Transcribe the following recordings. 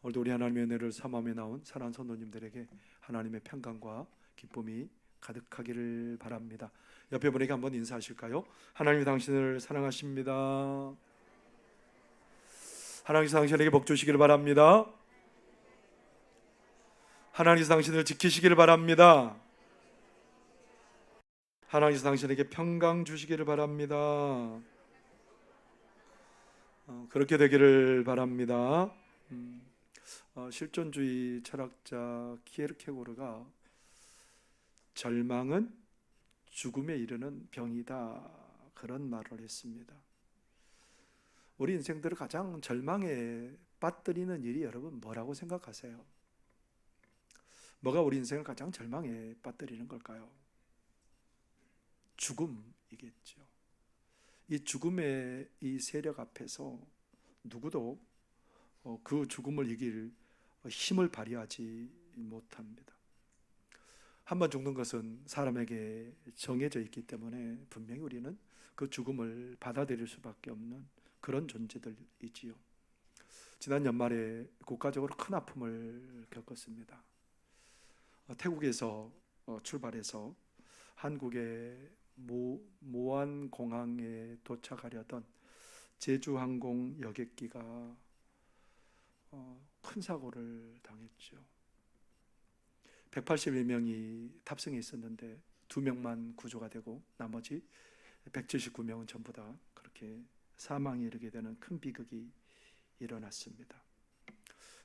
오늘도 우리 하나님의 은혜를 삼함에 나온 사랑하는 성도님들에게 하나님의 평강과 기쁨이 가득하기를 바랍니다. 옆에 분에게 한번 인사하실까요? 하나님이 당신을 사랑하십니다. 하나님께서 당신에게 복 주시기를 바랍니다. 하나님께서 당신을 지키시기를 바랍니다. 하나님께서 당신에게 평강 주시기를 바랍니다. 그렇게 되기를 바랍니다. 실존주의 철학자 키에르케고르가 절망은 죽음에 이르는 병이다, 그런 말을 했습니다. 우리 인생들을 가장 절망에 빠뜨리는 일이 여러분 뭐라고 생각하세요? 뭐가 우리 인생을 가장 절망에 빠뜨리는 걸까요? 죽음이겠죠. 이 죽음의 이 세력 앞에서 누구도 그 죽음을 이길 힘을 발휘하지 못합니다. 한번 죽는 것은 사람에게 정해져 있기 때문에 분명히 우리는 그 죽음을 받아들일 수밖에 없는 그런 존재들이지요. 지난 연말에 국가적으로 큰 아픔을 겪었습니다. 태국에서 출발해서 한국의 모안공항에 도착하려던 제주항공 여객기가 큰 사고를 당했죠. 181명이 탑승해 있었는데 2명만 구조가 되고 나머지 179명은 전부 다 그렇게 사망에 이르게 되는 큰 비극이 일어났습니다.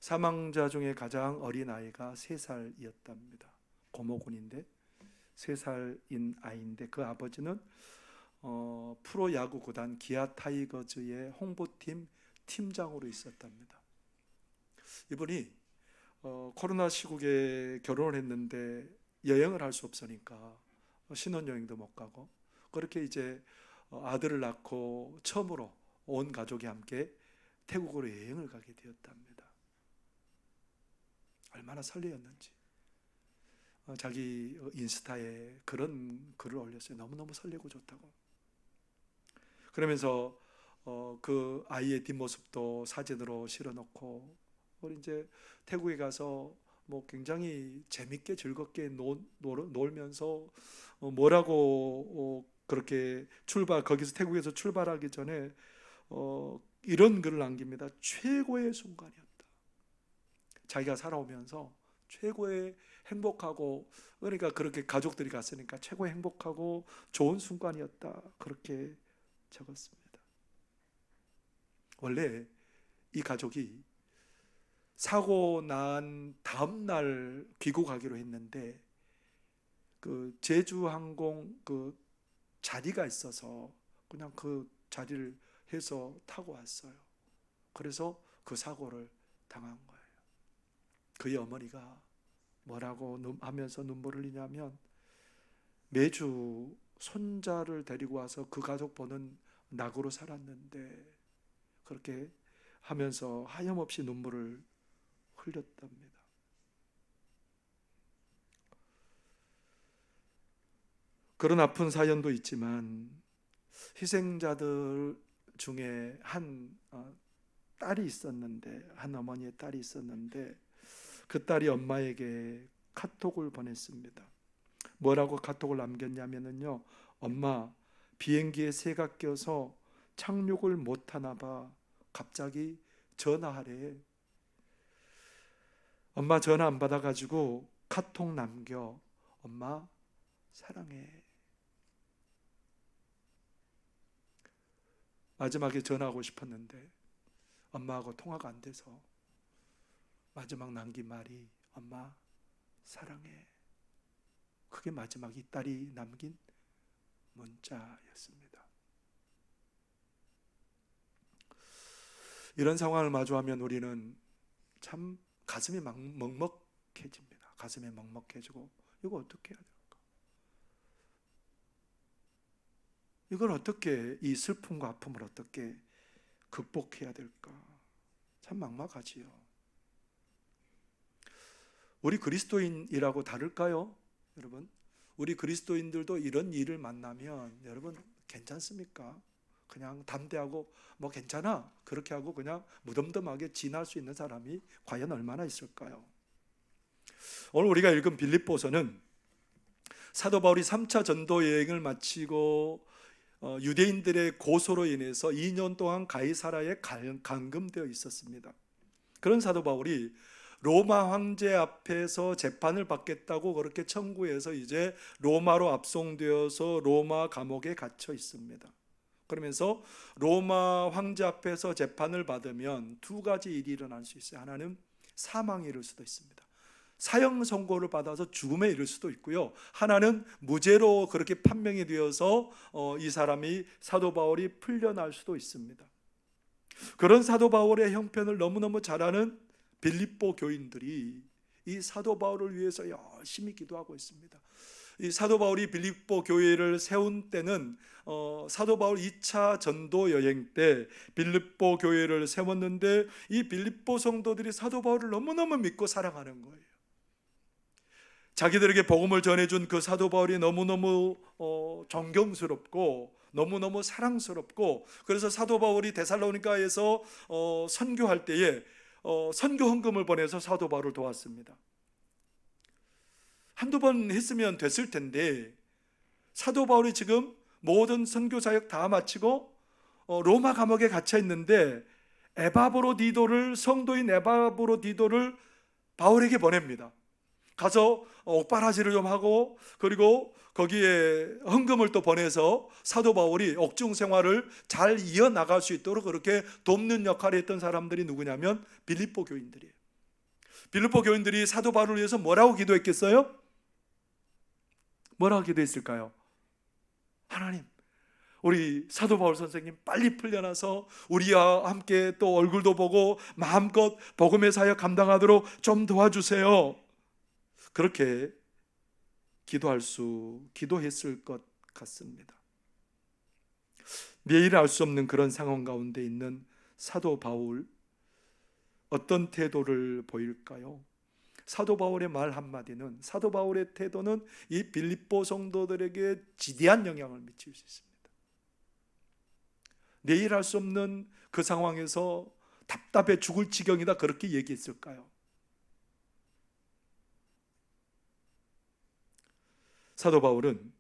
사망자 중에 가장 어린 아이가 3살이었답니다. 고모군인데 3살인 아이인데 그 아버지는 프로야구 구단 기아 타이거즈의 홍보팀 팀장으로 있었답니다. 이분이 코로나 시국에 결혼을 했는데 여행을 할 수 없으니까 신혼여행도 못 가고 그렇게 이제 아들을 낳고 처음으로 온 가족이 함께 태국으로 여행을 가게 되었답니다. 얼마나 설레었는지 자기 인스타에 그런 글을 올렸어요. 너무너무 설레고 좋다고. 그러면서 그 아이의 뒷모습도 사진으로 실어놓고 우리 이제 태국에 가서 뭐 굉장히 재밌게 즐겁게 놀면서 뭐라고 그렇게 거기서 태국에서 출발하기 전에 이런 글을 남깁니다. 최고의 순간이었다. 자기가 살아오면서 최고의 행복하고, 그러니까 그렇게 가족들이 갔으니까 최고의 행복하고 좋은 순간이었다, 그렇게 적었습니다. 원래 이 가족이 사고 난 다음 날 귀국하기로 했는데 그 제주항공 그 자리가 있어서 그냥 그 자리를 해서 타고 왔어요. 그래서 그 사고를 당한 거예요. 그의 어머니가 뭐라고 하면서 눈물을 흘리냐면, 매주 손자를 데리고 와서 그 가족 보는 낙으로 살았는데 그렇게 하면서 하염없이 눈물을 흘렸답니다. 그런 아픈 사연도 있지만 희생자들 중에 한 딸이 있었는데, 한 어머니의 딸이 있었는데 그 딸이 엄마에게 카톡을 보냈습니다. 뭐라고 카톡을 남겼냐면요, 엄마, 비행기에 새가 껴서 착륙을 못하나 봐. 갑자기 전화하래. 엄마 전화 안 받아가지고 카톡 남겨. 엄마 사랑해. 마지막에 전화하고 싶었는데 엄마하고 통화가 안 돼서 마지막 남긴 말이 엄마 사랑해. 그게 마지막 이 딸이 남긴 문자였습니다. 이런 상황을 마주하면 우리는 참 가슴이 먹먹해집니다. 가슴이 먹먹해지고 이거 어떻게 해야 될까? 이걸 어떻게, 이 슬픔과 아픔을 어떻게 극복해야 될까? 참 막막하지요. 우리 그리스도인이라고 다를까요? 여러분, 우리 그리스도인들도 이런 일을 만나면 여러분 괜찮습니까? 그냥 담대하고 뭐 괜찮아 그렇게 하고 그냥 무덤덤하게 지날 수 있는 사람이 과연 얼마나 있을까요? 오늘 우리가 읽은 빌립보서는 사도 바울이 3차 전도 여행을 마치고 유대인들의 고소로 인해서 2년 동안 가이사라에 감금되어 있었습니다. 그런 사도 바울이 로마 황제 앞에서 재판을 받겠다고 그렇게 청구해서 이제 로마로 압송되어서 로마 감옥에 갇혀 있습니다. 그러면서 로마 황제 앞에서 재판을 받으면 두 가지 일이 일어날 수 있어요. 하나는 사망에 이를 수도 있습니다. 사형 선고를 받아서 죽음에 이를 수도 있고요. 하나는 무죄로 그렇게 판명이 되어서 이 사람이 사도 바울이 풀려날 수도 있습니다. 그런 사도 바울의 형편을 너무너무 잘 아는 빌립보 교인들이 이 사도 바울을 위해서 열심히 기도하고 있습니다. 이 사도 바울이 빌립보 교회를 세운 때는 사도 바울 2차 전도 여행 때 빌립보 교회를 세웠는데 이 빌립보 성도들이 사도 바울을 너무너무 믿고 사랑하는 거예요. 자기들에게 복음을 전해준 그 사도 바울이 너무너무 존경스럽고 너무너무 사랑스럽고, 그래서 사도 바울이 데살로니가에서 선교할 때에 선교 헌금을 보내서 사도 바울을 도왔습니다. 한두 번 했으면 됐을 텐데 사도 바울이 지금 모든 선교 사역 다 마치고 로마 감옥에 갇혀 있는데 성도인 에바브로디도를 바울에게 보냅니다. 가서 옥바라지를 좀 하고 그리고 거기에 헌금을 또 보내서 사도 바울이 옥중 생활을 잘 이어나갈 수 있도록 그렇게 돕는 역할을 했던 사람들이 누구냐면 빌립보 교인들이에요. 빌립보 교인들이 사도 바울을 위해서 뭐라고 기도했겠어요? 뭐라고 기도했을까요? 하나님, 우리 사도 바울 선생님 빨리 풀려나서 우리와 함께 또 얼굴도 보고 마음껏 복음의 사역 감당하도록 좀 도와주세요. 그렇게 기도했을 것 같습니다. 내일 알 수 없는 그런 상황 가운데 있는 사도 바울, 어떤 태도를 보일까요? 사도 바울의 말 한마디는, 사도 바울의 태도는 이 빌립보 성도들에게 지대한 영향을 미칠 수 있습니다. 내일 알 수 없는 그 상황에서 답답해 죽을 지경이다 그렇게 얘기했을까요? 사도 바울은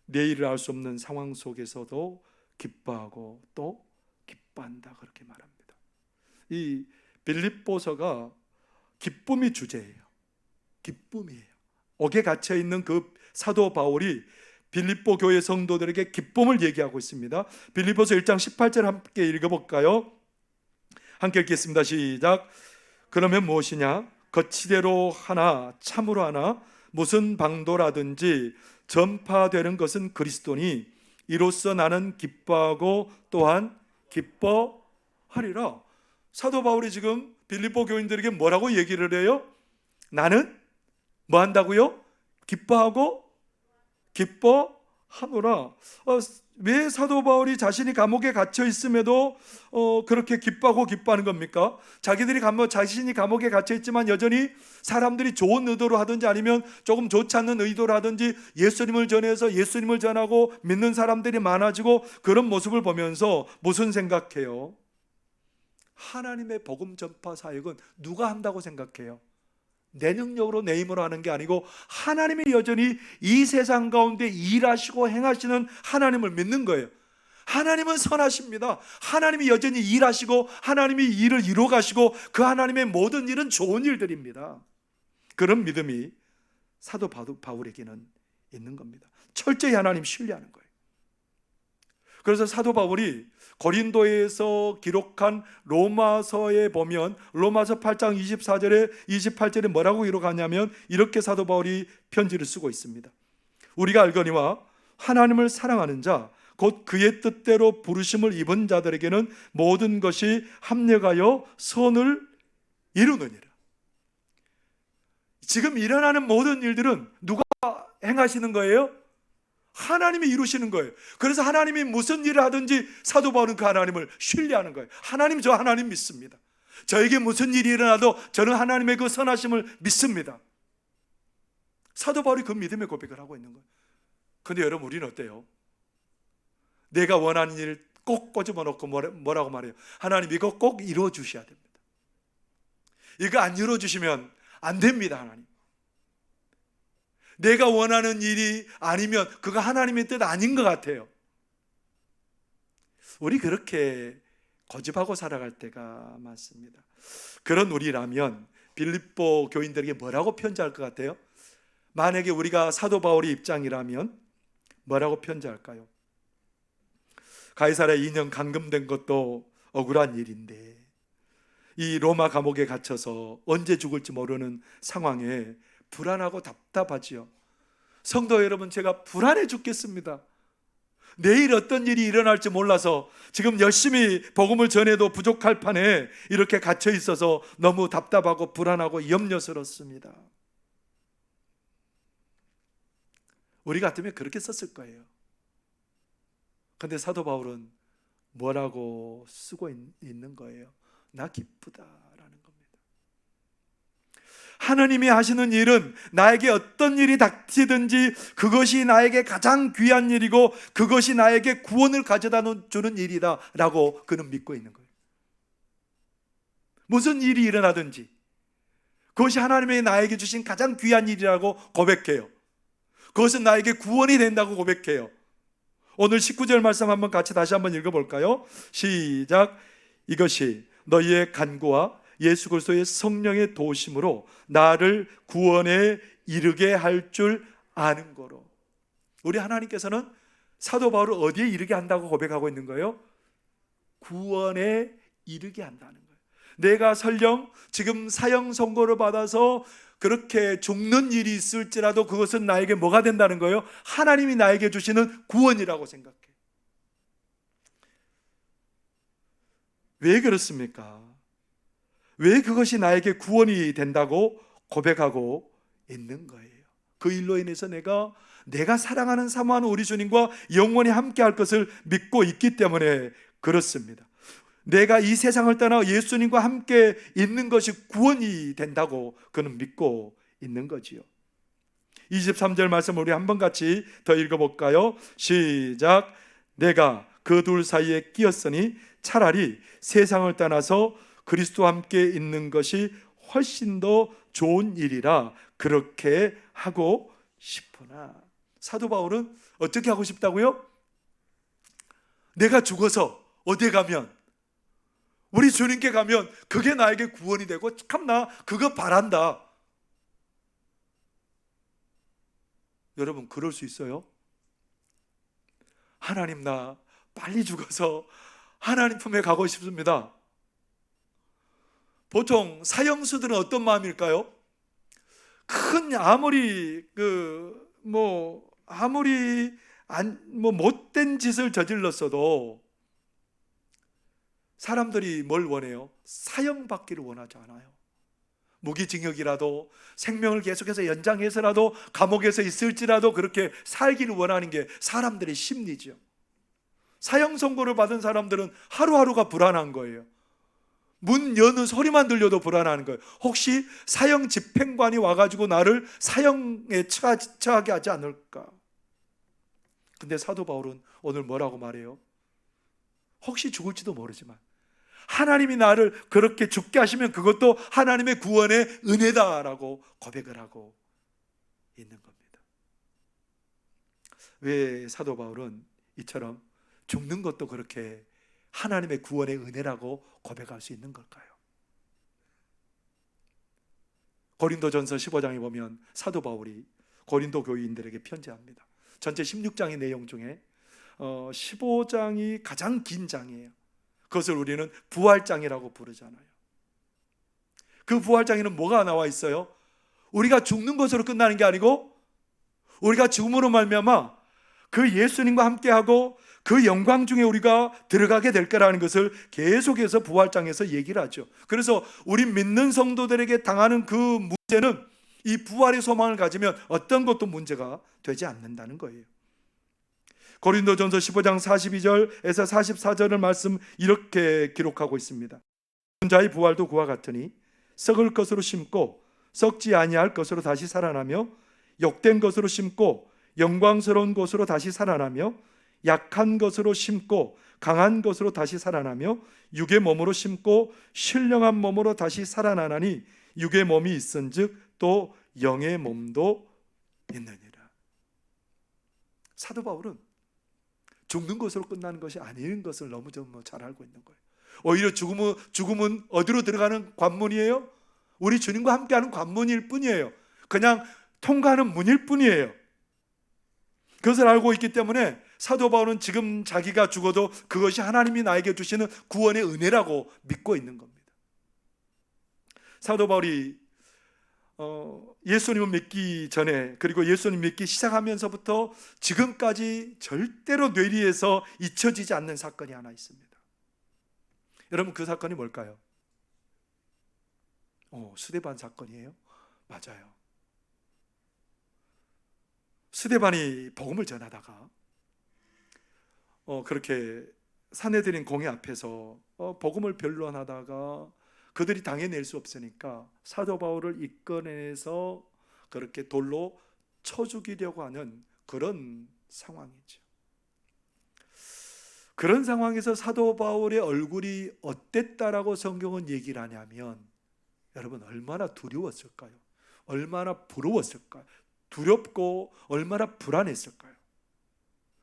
내일을 알 수 없는 상황 속에서도 기뻐하고 또 기뻐한다 그렇게 말합니다. 이 빌립보서가 기쁨이 주제예요. 기쁨이에요. 옥에 갇혀 있는 그 사도 바울이 빌립보 교회 성도들에게 기쁨을 얘기하고 있습니다. 빌립보서 1장 18절 함께 읽어볼까요? 함께 읽겠습니다. 시작. 그러면 무엇이냐? 거치대로 하나 참으로 하나 무슨 방도라든지 전파되는 것은 그리스도니 이로써 나는 기뻐하고 또한 기뻐하리라. 사도 바울이 지금 빌립보 교인들에게 뭐라고 얘기를 해요? 나는 뭐 한다고요? 기뻐하고 기뻐하노라. 왜 사도 바울이 자신이 감옥에 갇혀 있음에도 그렇게 기뻐하고 기뻐하는 겁니까? 자신이 감옥에 갇혀 있지만 여전히 사람들이 좋은 의도로 하든지 아니면 조금 좋지 않는 의도로 하든지 예수님을 전해서 예수님을 전하고 믿는 사람들이 많아지고 그런 모습을 보면서 무슨 생각해요? 하나님의 복음 전파 사역은 누가 한다고 생각해요? 내 능력으로 내 힘으로 하는 게 아니고 하나님이 여전히 이 세상 가운데 일하시고 행하시는 하나님을 믿는 거예요. 하나님은 선하십니다. 하나님이 여전히 일하시고 하나님이 일을 이루어 가시고 그 하나님의 모든 일은 좋은 일들입니다. 그런 믿음이 사도 바울에게는 있는 겁니다. 철저히 하나님 신뢰하는 거예요. 그래서 사도 바울이 고린도에서 기록한 로마서에 보면 로마서 8장 24절에 28절에 뭐라고 기록하냐면 이렇게 사도 바울이 편지를 쓰고 있습니다. 우리가 알거니와 하나님을 사랑하는 자 곧 그의 뜻대로 부르심을 입은 자들에게는 모든 것이 합력하여 선을 이루느니라. 지금 일어나는 모든 일들은 누가 행하시는 거예요? 하나님이 이루시는 거예요. 그래서 하나님이 무슨 일을 하든지 사도 바울은 그 하나님을 신뢰하는 거예요. 하나님, 저 하나님 믿습니다. 저에게 무슨 일이 일어나도 저는 하나님의 그 선하심을 믿습니다. 사도 바울이 그 믿음의 고백을 하고 있는 거예요. 그런데 여러분, 우리는 어때요? 내가 원하는 일 꼭 꼬집어 놓고 뭐라고 말해요? 하나님 이거 꼭 이루어 주셔야 됩니다. 이거 안 이루어 주시면 안 됩니다. 하나님, 내가 원하는 일이 아니면 그거 하나님의 뜻 아닌 것 같아요. 우리 그렇게 고집하고 살아갈 때가 많습니다. 그런 우리라면 빌립보 교인들에게 뭐라고 편지할 것 같아요? 만약에 우리가 사도 바울의 입장이라면 뭐라고 편지할까요? 가이사랴에 2년 감금된 것도 억울한 일인데 이 로마 감옥에 갇혀서 언제 죽을지 모르는 상황에 불안하고 답답하지요. 성도 여러분, 제가 불안해 죽겠습니다. 내일 어떤 일이 일어날지 몰라서 지금 열심히 복음을 전해도 부족할 판에 이렇게 갇혀 있어서 너무 답답하고 불안하고 염려스럽습니다. 우리 같으면 그렇게 썼을 거예요. 근데 사도 바울은 뭐라고 쓰고 있는 거예요? 나 기쁘다라는 겁니다. 하나님이 하시는 일은 나에게 어떤 일이 닥치든지 그것이 나에게 가장 귀한 일이고 그것이 나에게 구원을 가져다 주는 일이다 라고 그는 믿고 있는 거예요. 무슨 일이 일어나든지 그것이 하나님이 나에게 주신 가장 귀한 일이라고 고백해요. 그것은 나에게 구원이 된다고 고백해요. 오늘 19절 말씀 한번 같이 다시 한번 읽어볼까요? 시작. 이것이 너희의 간구와 예수 그리스도의 성령의 도우심으로 나를 구원에 이르게 할 줄 아는 거로. 우리 하나님께서는 사도 바울을 어디에 이르게 한다고 고백하고 있는 거예요? 구원에 이르게 한다는 거예요. 내가 설령 지금 사형 선고를 받아서 그렇게 죽는 일이 있을지라도 그것은 나에게 뭐가 된다는 거예요? 하나님이 나에게 주시는 구원이라고 생각해. 왜 그렇습니까? 왜 그것이 나에게 구원이 된다고 고백하고 있는 거예요? 그 일로 인해서 내가 사랑하는 사모하는 우리 주님과 영원히 함께할 것을 믿고 있기 때문에 그렇습니다. 내가 이 세상을 떠나 예수님과 함께 있는 것이 구원이 된다고 그는 믿고 있는 거지요. 23절 말씀 우리 한번 같이 더 읽어볼까요? 시작. 내가 그 둘 사이에 끼었으니 차라리 세상을 떠나서 그리스도와 함께 있는 것이 훨씬 더 좋은 일이라 그렇게 하고 싶으나. 사도 바울은 어떻게 하고 싶다고요? 내가 죽어서 어디에 가면, 우리 주님께 가면 그게 나에게 구원이 되고 참 나 그거 바란다. 여러분 그럴 수 있어요? 하나님 나 빨리 죽어서 하나님 품에 가고 싶습니다. 보통 사형수들은 어떤 마음일까요? 아무리 못된 짓을 저질렀어도 사람들이 뭘 원해요? 사형받기를 원하지 않아요. 무기징역이라도 생명을 계속해서 연장해서라도 감옥에서 있을지라도 그렇게 살기를 원하는 게 사람들의 심리죠. 사형 선고를 받은 사람들은 하루하루가 불안한 거예요. 문 여는 소리만 들려도 불안한 거예요. 혹시 사형 집행관이 와가지고 나를 사형에 처하게 하지 않을까? 근데 사도 바울은 오늘 뭐라고 말해요? 혹시 죽을지도 모르지만 하나님이 나를 그렇게 죽게 하시면 그것도 하나님의 구원의 은혜다라고 고백을 하고 있는 겁니다. 왜 사도 바울은 이처럼 죽는 것도 그렇게 하나님의 구원의 은혜라고 고백할 수 있는 걸까요? 고린도전서 15장에 보면 사도 바울이 고린도 교인들에게 편지합니다. 전체 16장의 내용 중에 15장이 가장 긴 장이에요. 그것을 우리는 부활장이라고 부르잖아요. 그 부활장에는 뭐가 나와 있어요? 우리가 죽는 것으로 끝나는 게 아니고 우리가 죽음으로 말미암아 그 예수님과 함께하고 그 영광 중에 우리가 들어가게 될 거라는 것을 계속해서 부활장에서 얘기를 하죠. 그래서 우리 믿는 성도들에게 당하는 그 문제는 이 부활의 소망을 가지면 어떤 것도 문제가 되지 않는다는 거예요. 고린도전서 15장 42절에서 44절의 말씀 이렇게 기록하고 있습니다. 자의 부활도 그와 같으니 썩을 것으로 심고 썩지 아니할 것으로 다시 살아나며 욕된 것으로 심고 영광스러운 것으로 다시 살아나며 약한 것으로 심고 강한 것으로 다시 살아나며 육의 몸으로 심고 신령한 몸으로 다시 살아나나니 육의 몸이 있은즉 또 영의 몸도 있느니라. 사도 바울은 죽는 것으로 끝나는 것이 아닌 것을 너무 잘 알고 있는 거예요. 오히려 죽음은 어디로 들어가는 관문이에요? 우리 주님과 함께하는 관문일 뿐이에요. 그냥 통과하는 문일 뿐이에요. 그것을 알고 있기 때문에 사도 바울은 지금 자기가 죽어도 그것이 하나님이 나에게 주시는 구원의 은혜라고 믿고 있는 겁니다. 사도 바울이 예수님을 믿기 전에, 그리고 예수님 믿기 시작하면서부터 지금까지 절대로 뇌리에서 잊혀지지 않는 사건이 하나 있습니다. 여러분, 그 사건이 뭘까요? 스데반 사건이에요? 맞아요. 스데반이 복음을 전하다가 그렇게 산헤드린 공회 앞에서 복음을 변론하다가 그들이 당해낼 수 없으니까 사도 바울을 이끌어내서 그렇게 돌로 쳐 죽이려고 하는 그런 상황이죠. 그런 상황에서 사도 바울의 얼굴이 어땠다라고 성경은 얘기를 하냐면, 여러분, 얼마나 두려웠을까요? 얼마나 부러웠을까요? 두렵고 얼마나 불안했을까요?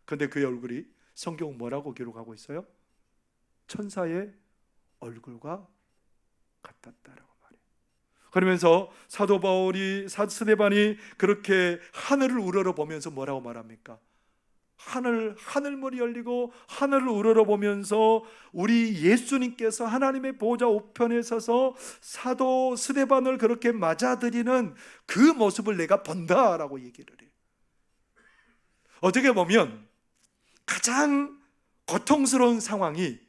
그런데 그의 얼굴이 성경은 뭐라고 기록하고 있어요? 천사의 얼굴과 같았다라고 말해요. 그러면서 사도 바울이, 스데반이 그렇게 하늘을 우러러 보면서 뭐라고 말합니까? 하늘문이 열리고 하늘을 우러러 보면서 우리 예수님께서 하나님의 보좌 우편에 서서 사도 스데반을 그렇게 맞아들이는 그 모습을 내가 본다라고 얘기를 해요. 어떻게 보면 가장 고통스러운 상황이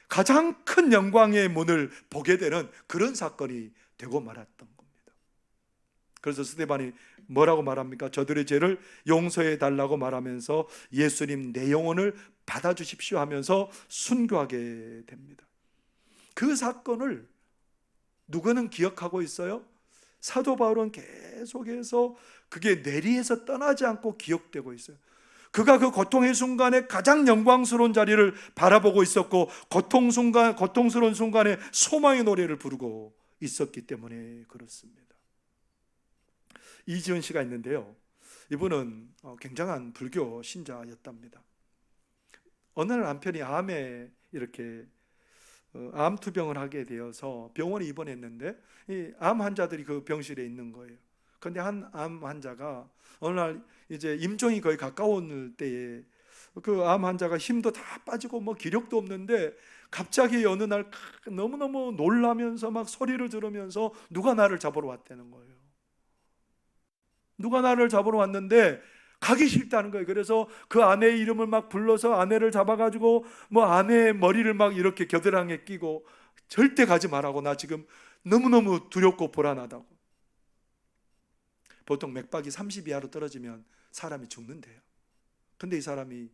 가장 큰 영광의 문을 보게 되는 그런 사건이 되고 말았던 겁니다. 그래서 스데반이 뭐라고 말합니까? 저들의 죄를 용서해 달라고 말하면서 예수님, 내 영혼을 받아주십시오 하면서 순교하게 됩니다. 그 사건을 누구는 기억하고 있어요? 사도 바울은 계속해서 그게 뇌리에서 떠나지 않고 기억되고 있어요. 그가 그 고통의 순간에 가장 영광스러운 자리를 바라보고 있었고, 고통스러운 순간에 소망의 노래를 부르고 있었기 때문에 그렇습니다. 이지은 씨가 있는데요, 이분은 굉장한 불교 신자였답니다. 어느 날 남편이 암에 이렇게 암 투병을 하게 되어서 병원에 입원했는데 이 암 환자들이 그 병실에 있는 거예요. 그런데 한 암 환자가 어느 날 이제 임종이 거의 가까운 때에 그 암 환자가 힘도 다 빠지고 뭐 기력도 없는데 갑자기 어느 날 너무너무 놀라면서 막 소리를 지르면서 누가 나를 잡으러 왔다는 거예요. 누가 나를 잡으러 왔는데 가기 싫다는 거예요. 그래서 그 아내의 이름을 막 불러서 아내를 잡아가지고 뭐 아내의 머리를 막 이렇게 겨드랑이에 끼고 절대 가지 말라고, 나 지금 너무너무 두렵고 불안하다고. 보통 맥박이 30 이하로 떨어지면 사람이 죽는데요. 근데 이 사람이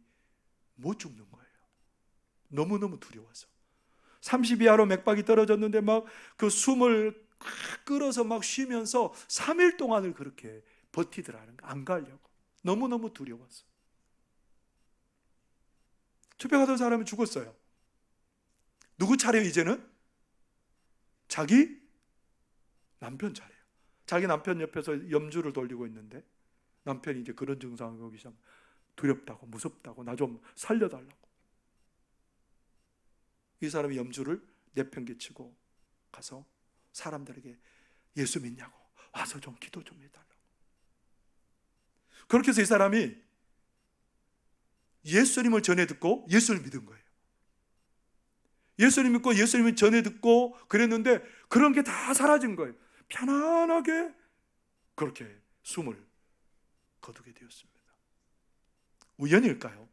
못 죽는 거예요. 너무너무 두려워서. 30 이하로 맥박이 떨어졌는데 막 그 숨을 끌어서 막 쉬면서 3일 동안을 그렇게 버티더라는 거, 안 가려고. 너무너무 두려워서. 투병하던 사람이 죽었어요. 누구 차례예요 이제는? 자기 남편 차례예요. 자기 남편 옆에서 염주를 돌리고 있는데 남편이 이제 그런 증상을 보기 시작, 두렵다고, 무섭다고, 나 좀 살려달라고. 이 사람이 염주를 내팽개치고 가서 사람들에게 예수 믿냐고, 와서 좀 기도 좀 해달라고. 그렇게 해서 이 사람이 예수님을 전해 듣고 예수를 믿은 거예요. 예수님 믿고 예수님을 전해 듣고 그랬는데 그런 게 다 사라진 거예요. 편안하게 그렇게 숨을 거두게 되었습니다. 우연일까요?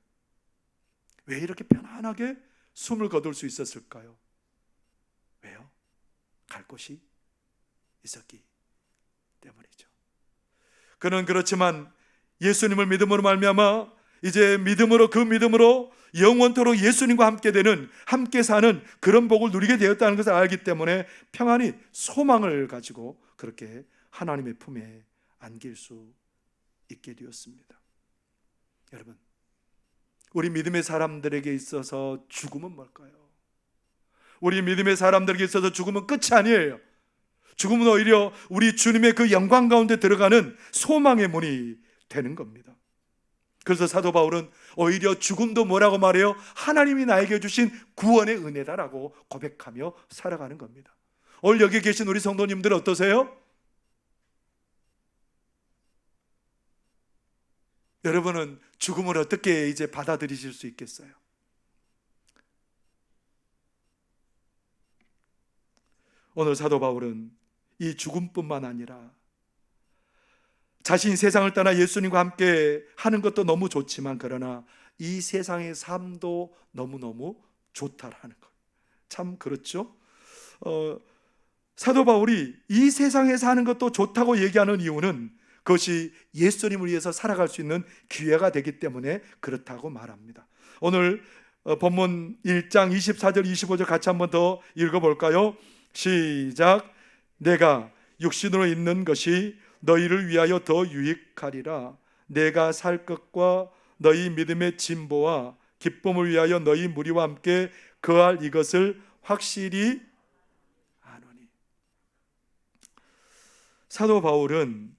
왜 이렇게 편안하게 숨을 거둘 수 있었을까요? 왜요? 갈 곳이 있었기 때문이죠. 그는 그렇지만 예수님을 믿음으로 말미암아 이제 그 믿음으로 영원토록 예수님과 함께 되는, 함께 사는 그런 복을 누리게 되었다는 것을 알기 때문에 평안히 소망을 가지고 그렇게 하나님의 품에 안길 수 있게 되었습니다. 여러분, 우리 믿음의 사람들에게 있어서 죽음은 뭘까요? 우리 믿음의 사람들에게 있어서 죽음은 끝이 아니에요. 죽음은 오히려 우리 주님의 그 영광 가운데 들어가는 소망의 문이 되는 겁니다. 그래서 사도 바울은 오히려 죽음도 뭐라고 말해요? 하나님이 나에게 주신 구원의 은혜다라고 고백하며 살아가는 겁니다. 오늘 여기 계신 우리 성도님들 어떠세요? 여러분은 죽음을 어떻게 이제 받아들이실 수 있겠어요? 오늘 사도 바울은 이 죽음뿐만 아니라 자신이 세상을 떠나 예수님과 함께 하는 것도 너무 좋지만 그러나 이 세상의 삶도 너무너무 좋다라는 것. 참 그렇죠? 사도 바울이 이 세상에 사는 것도 좋다고 얘기하는 이유는 그것이 예수님을 위해서 살아갈 수 있는 기회가 되기 때문에 그렇다고 말합니다. 오늘 본문 1장 24절 25절 같이 한번 더 읽어볼까요? 시작. 내가 육신으로 있는 것이 너희를 위하여 더 유익하리라. 내가 살 것과 너희 믿음의 진보와 기쁨을 위하여 너희 무리와 함께 거할 이것을 확실히 아노니. 사도 바울은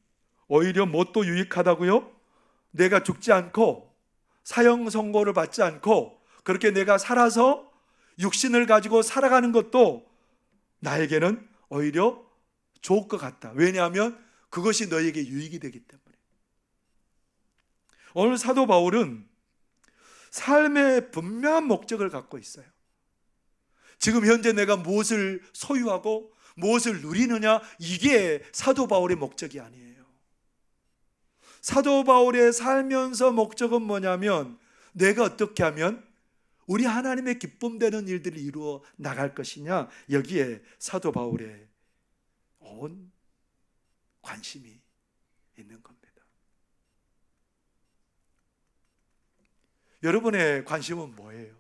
오히려 뭣도 유익하다고요? 내가 죽지 않고 사형 선고를 받지 않고 그렇게 내가 살아서 육신을 가지고 살아가는 것도 나에게는 오히려 좋을 것 같다. 왜냐하면 그것이 너에게 유익이 되기 때문에. 오늘 사도 바울은 삶의 분명한 목적을 갖고 있어요. 지금 현재 내가 무엇을 소유하고 무엇을 누리느냐, 이게 사도 바울의 목적이 아니에요. 사도 바울의 살면서 목적은 뭐냐면 내가 어떻게 하면 우리 하나님의 기쁨 되는 일들을 이루어 나갈 것이냐, 여기에 사도 바울의 온 관심이 있는 겁니다. 여러분의 관심은 뭐예요?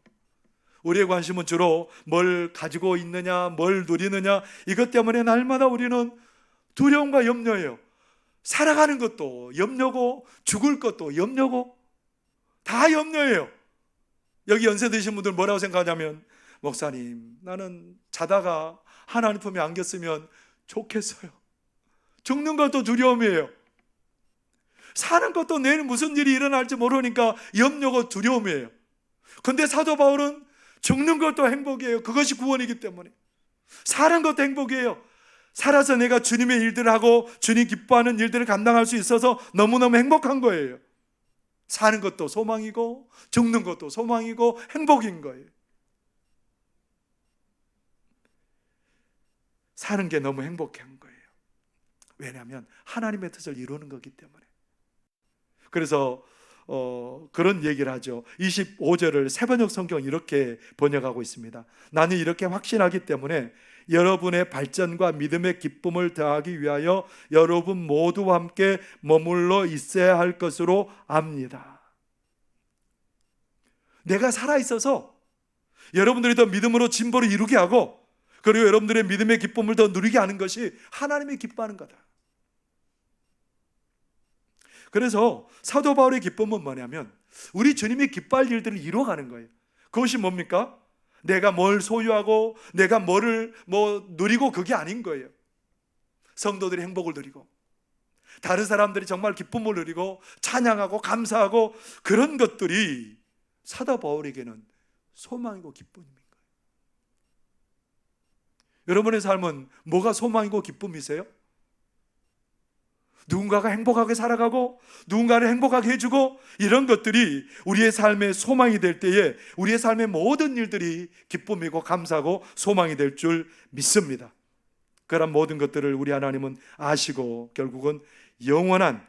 우리의 관심은 주로 뭘 가지고 있느냐, 뭘 누리느냐, 이것 때문에 날마다 우리는 두려움과 염려예요. 살아가는 것도 염려고 죽을 것도 염려고 다 염려예요. 여기 연세 드신 분들 뭐라고 생각하냐면, 목사님, 나는 자다가 하나님 품에 안겼으면 좋겠어요. 죽는 것도 두려움이에요. 사는 것도 내일 무슨 일이 일어날지 모르니까 염려고 두려움이에요. 근데 사도 바울은 죽는 것도 행복이에요. 그것이 구원이기 때문에. 사는 것도 행복이에요. 살아서 내가 주님의 일들을 하고 주님 기뻐하는 일들을 감당할 수 있어서 너무너무 행복한 거예요. 사는 것도 소망이고 죽는 것도 소망이고 행복인 거예요. 사는 게 너무 행복한 거예요. 왜냐하면 하나님의 뜻을 이루는 거기 때문에. 그래서 그런 얘기를 하죠. 25절을 새번역 성경은 이렇게 번역하고 있습니다. 나는 이렇게 확신하기 때문에 여러분의 발전과 믿음의 기쁨을 더하기 위하여 여러분 모두와 함께 머물러 있어야 할 것으로 압니다. 내가 살아있어서 여러분들이 더 믿음으로 진보를 이루게 하고, 그리고 여러분들의 믿음의 기쁨을 더 누리게 하는 것이 하나님이 기뻐하는 거다. 그래서 사도 바울의 기쁨은 뭐냐면 우리 주님이 기뻐할 일들을 이루어가는 거예요. 그것이 뭡니까? 내가 뭘 소유하고 내가 뭐를 누리고, 그게 아닌 거예요. 성도들이 행복을 누리고 다른 사람들이 정말 기쁨을 누리고 찬양하고 감사하고, 그런 것들이 사도 바울에게는 소망이고 기쁨인 거예요. 여러분의 삶은 뭐가 소망이고 기쁨이세요? 누군가가 행복하게 살아가고 누군가를 행복하게 해주고, 이런 것들이 우리의 삶의 소망이 될 때에 우리의 삶의 모든 일들이 기쁨이고 감사하고 소망이 될 줄 믿습니다. 그런 모든 것들을 우리 하나님은 아시고 결국은 영원한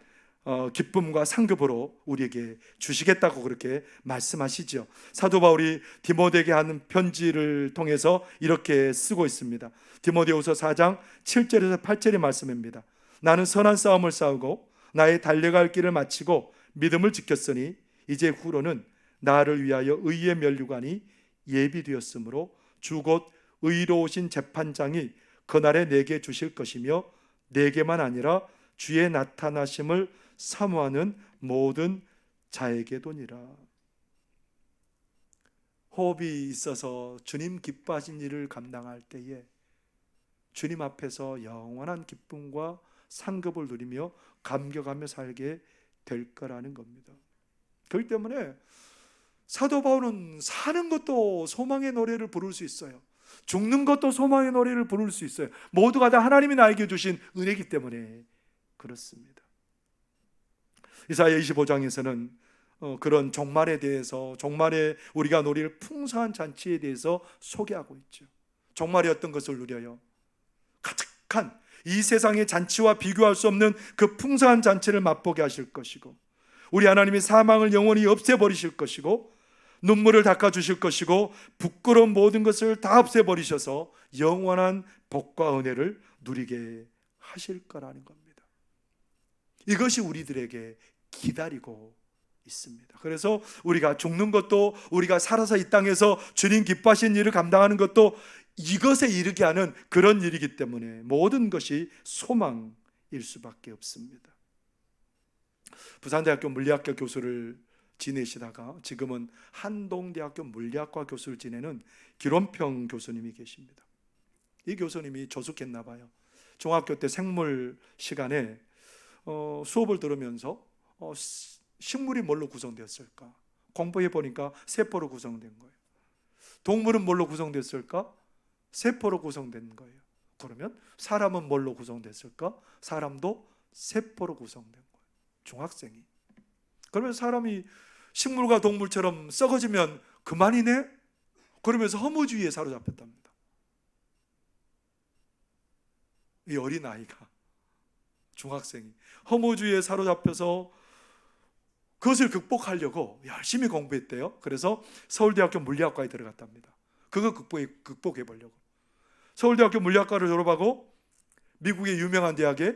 기쁨과 상급으로 우리에게 주시겠다고 그렇게 말씀하시죠. 사도 바울이 디모데에게 하는 편지를 통해서 이렇게 쓰고 있습니다. 디모데후서 4장 7절에서 8절의 말씀입니다. 나는 선한 싸움을 싸우고 나의 달려갈 길을 마치고 믿음을 지켰으니 이제 후로는 나를 위하여 의의 면류관이 예비되었으므로 주 곧 의로우신 재판장이 그날에 내게 주실 것이며 내게만 아니라 주의 나타나심을 사모하는 모든 자에게도니라. 호흡이 있어서 주님 기뻐하신 일을 감당할 때에 주님 앞에서 영원한 기쁨과 상급을 누리며 감격하며 살게 될 거라는 겁니다. 그렇기 때문에 사도 바울은 사는 것도 소망의 노래를 부를 수 있어요. 죽는 것도 소망의 노래를 부를 수 있어요. 모두가 다 하나님이 나에게 주신 은혜이기 때문에 그렇습니다. 이사야 25장에서는 그런 종말에 대해서, 종말에 우리가 누릴 풍성한 잔치에 대해서 소개하고 있죠. 종말이 어떤 것을 누려요? 가득한 이 세상의 잔치와 비교할 수 없는 그 풍성한 잔치를 맛보게 하실 것이고, 우리 하나님이 사망을 영원히 없애버리실 것이고, 눈물을 닦아주실 것이고, 부끄러운 모든 것을 다 없애버리셔서 영원한 복과 은혜를 누리게 하실 거라는 겁니다. 이것이 우리들에게 기다리고 있습니다. 그래서 우리가 죽는 것도, 우리가 살아서 이 땅에서 주님 기뻐하신 일을 감당하는 것도 이것에 이르게 하는 그런 일이기 때문에 모든 것이 소망일 수밖에 없습니다. 부산대학교 물리학교 교수를 지내시다가 지금은 한동대학교 물리학과 교수를 지내는 기론평 교수님이 계십니다. 이 교수님이 조숙했나 봐요. 중학교 때 생물 시간에 수업을 들으면서 식물이 뭘로 구성되었을까? 공부해 보니까 세포로 구성된 거예요. 동물은 뭘로 구성됐을까? 세포로 구성된 거예요. 그러면 사람은 뭘로 구성됐을까? 사람도 세포로 구성된 거예요. 중학생이. 그러면 사람이 식물과 동물처럼 썩어지면 그만이네? 그러면서 허무주의에 사로잡혔답니다. 이 어린아이가, 중학생이 허무주의에 사로잡혀서 그것을 극복하려고 열심히 공부했대요. 그래서 서울대학교 물리학과에 들어갔답니다. 그거 극복해 보려고. 서울대학교 물리학과를 졸업하고 미국의 유명한 대학에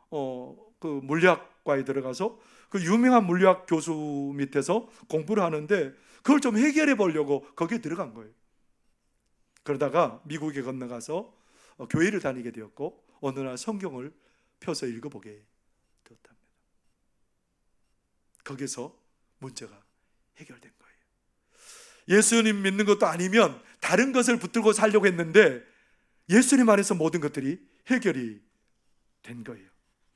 그 물리학과에 들어가서 그 유명한 물리학 교수 밑에서 공부를 하는데 그걸 좀 해결해 보려고 거기에 들어간 거예요. 그러다가 미국에 건너가서 교회를 다니게 되었고 어느 날 성경을 펴서 읽어보게 되었답니다. 거기서 문제가 해결된 거예요. 예수님 믿는 것도 아니면 다른 것을 붙들고 살려고 했는데 예수님 안에서 모든 것들이 해결이 된 거예요.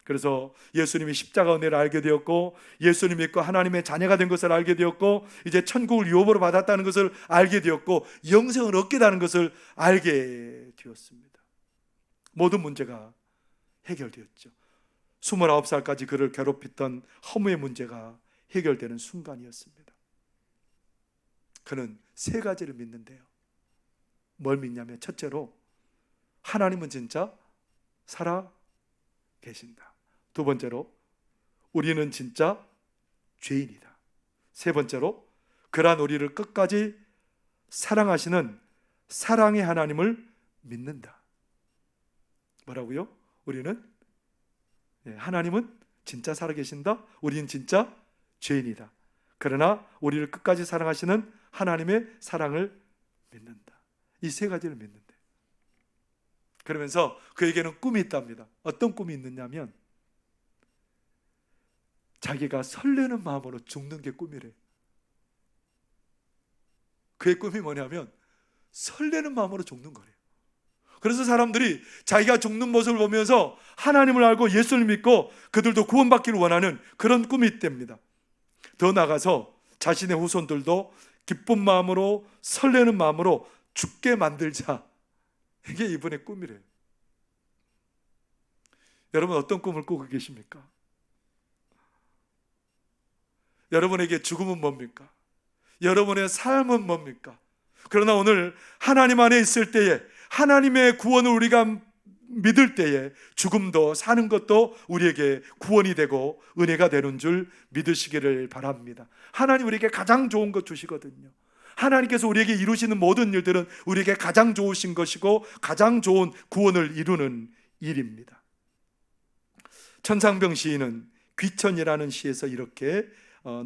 그래서 예수님이 십자가 은혜를 알게 되었고, 예수님 믿고 하나님의 자녀가 된 것을 알게 되었고, 이제 천국을 유업으로 받았다는 것을 알게 되었고, 영생을 얻게 되는 것을 알게 되었습니다. 모든 문제가 해결되었죠. 29살까지 그를 괴롭혔던 허무의 문제가 해결되는 순간이었습니다. 그는 세 가지를 믿는데요. 뭘 믿냐면, 첫째로 하나님은 진짜 살아 계신다. 두 번째로 우리는 진짜 죄인이다. 세 번째로 그러한 우리를 끝까지 사랑하시는 사랑의 하나님을 믿는다. 뭐라고요? 우리는 하나님은 진짜 살아계신다. 우리는 진짜 죄인이다. 그러나 우리를 끝까지 사랑하시는 하나님의 사랑을 믿는다. 이 세 가지를 믿는다. 그러면서 그에게는 꿈이 있답니다. 어떤 꿈이 있느냐면 자기가 설레는 마음으로 죽는 게 꿈이래요. 그의 꿈이 뭐냐면 설레는 마음으로 죽는 거래요. 그래서 사람들이 자기가 죽는 모습을 보면서 하나님을 알고 예수를 믿고 그들도 구원받기를 원하는 그런 꿈이 있답니다. 더 나아가서 자신의 후손들도 기쁜 마음으로 설레는 마음으로 죽게 만들자. 이게 이분의 꿈이래요. 여러분 어떤 꿈을 꾸고 계십니까? 여러분에게 죽음은 뭡니까? 여러분의 삶은 뭡니까? 그러나 오늘 하나님 안에 있을 때에, 하나님의 구원을 우리가 믿을 때에 죽음도 사는 것도 우리에게 구원이 되고 은혜가 되는 줄 믿으시기를 바랍니다. 하나님 우리에게 가장 좋은 것 주시거든요. 하나님께서 우리에게 이루시는 모든 일들은 우리에게 가장 좋으신 것이고 가장 좋은 구원을 이루는 일입니다. 천상병 시인은 귀천이라는 시에서 이렇게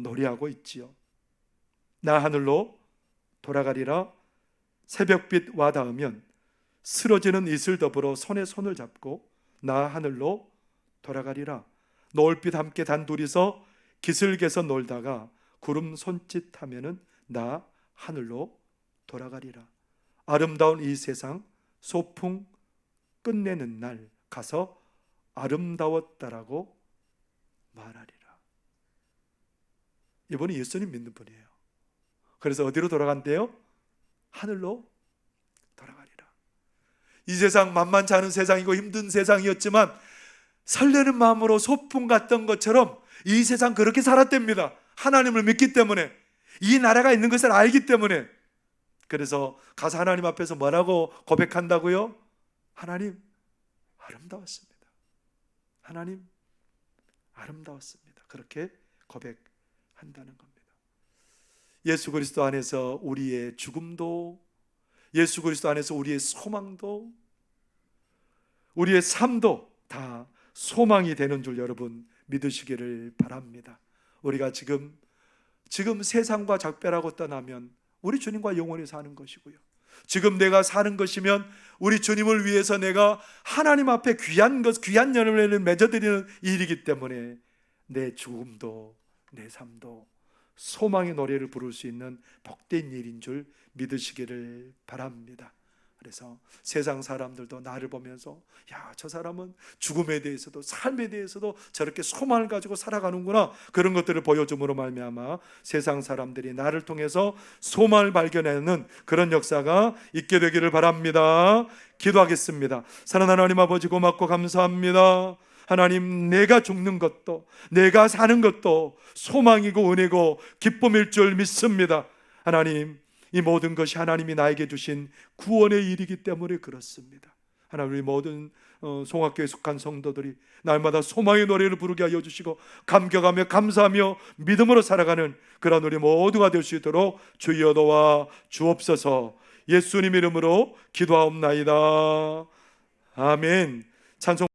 노래하고 있지요. 나 하늘로 돌아가리라. 새벽빛 와 닿으면 쓰러지는 이슬 더불어 손에 손을 잡고 나 하늘로 돌아가리라. 노을빛 함께 단둘이서 기슭에서 놀다가 구름 손짓하면은 나 하늘로 돌아가리라. 아름다운 이 세상 소풍 끝내는 날 가서 아름다웠다라고 말하리라. 이분이 예수님 믿는 분이에요. 그래서 어디로 돌아간대요? 하늘로 돌아가리라. 이 세상 만만치 않은 세상이고 힘든 세상이었지만 설레는 마음으로 소풍 갔던 것처럼 이 세상 그렇게 살았답니다. 하나님을 믿기 때문에, 이 나라가 있는 것을 알기 때문에. 그래서 가서 하나님 앞에서 뭐라고 고백한다고요? 하나님 아름다웠습니다. 하나님 아름다웠습니다. 그렇게 고백한다는 겁니다. 예수 그리스도 안에서 우리의 죽음도, 예수 그리스도 안에서 우리의 소망도, 우리의 삶도 다 소망이 되는 줄 여러분 믿으시기를 바랍니다. 우리가 지금 세상과 작별하고 떠나면 우리 주님과 영원히 사는 것이고요, 지금 내가 사는 것이면 우리 주님을 위해서 내가 하나님 앞에 귀한 열매를 맺어드리는 일이기 때문에 내 죽음도 내 삶도 소망의 노래를 부를 수 있는 복된 일인 줄 믿으시기를 바랍니다. 그래서 세상 사람들도 나를 보면서 야, 저 사람은 죽음에 대해서도 삶에 대해서도 저렇게 소망을 가지고 살아가는구나, 그런 것들을 보여줌으로 말미암아 세상 사람들이 나를 통해서 소망을 발견하는 그런 역사가 있게 되기를 바랍니다. 기도하겠습니다. 사랑하는 하나님 아버지, 고맙고 감사합니다. 하나님, 내가 죽는 것도 내가 사는 것도 소망이고 은혜고 기쁨일 줄 믿습니다. 하나님, 이 모든 것이 하나님이 나에게 주신 구원의 일이기 때문에 그렇습니다. 하나님, 우리 모든 송악교에 속한 성도들이 날마다 소망의 노래를 부르게 하여 주시고 감격하며 감사하며 믿음으로 살아가는 그런 우리 모두가 될 수 있도록 주여 도와 주옵소서. 예수님 이름으로 기도하옵나이다. 아멘. 찬송